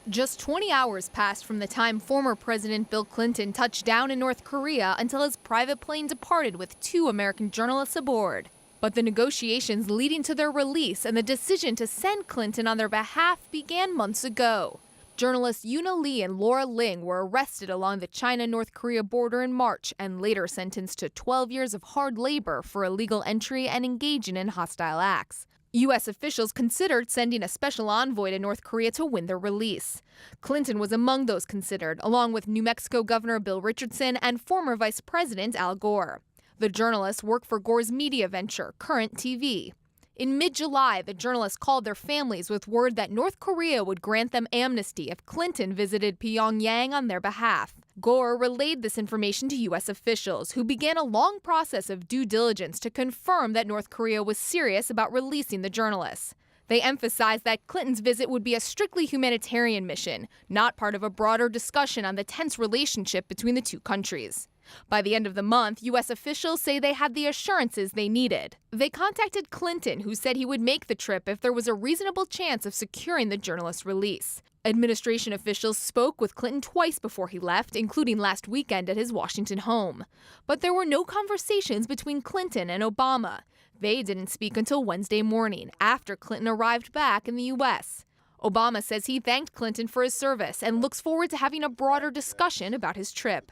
Just 20 hours passed from the time former President Bill Clinton touched down in North Korea until his private plane departed with 2 American journalists aboard. But the negotiations leading to their release and the decision to send Clinton on their behalf began months ago. Journalists Euna Lee and Ling were arrested along the China-North Korea border in March and later sentenced to 12 years of hard labor for illegal entry and engaging in hostile acts. U.S. officials considered sending a special envoy to North Korea to win their release. Clinton was among those considered, along with New Mexico Governor Bill Richardson and former Vice President Al Gore. The journalists work for Gore's media venture, Current TV. In mid-July, the journalists called their families with word that North Korea would grant them amnesty if Clinton visited Pyongyang on their behalf. Gore relayed this information to U.S. officials, who began a long process of due diligence to confirm that North Korea was serious about releasing the journalists. They emphasized that Clinton's visit would be a strictly humanitarian mission, not part of a broader discussion on the tense relationship between the two countries. By the end of the month, U.S. officials say they had the assurances they needed. They contacted Clinton, who said he would make the trip if there was a reasonable chance of securing the journalist's release. Administration officials spoke with Clinton twice before he left, including last weekend at his Washington home. But there were no conversations between Clinton and Obama. They didn't speak until Wednesday morning, after Clinton arrived back in the U.S. Obama says he thanked Clinton for his service and looks forward to having a broader discussion about his trip.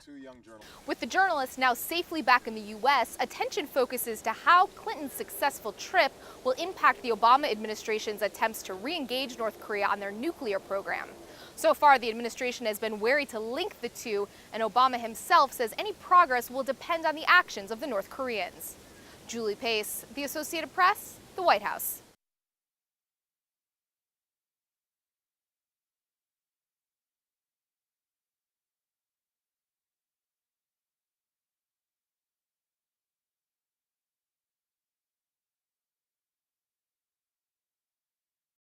With the journalists now safely back in the U.S., attention focuses to how Clinton's successful trip will impact the Obama administration's attempts to re-engage North Korea on their nuclear program. So far, the administration has been wary to link the two, and Obama himself says any progress will depend on the actions of the North Koreans. Julie Pace, The Associated Press, the White House.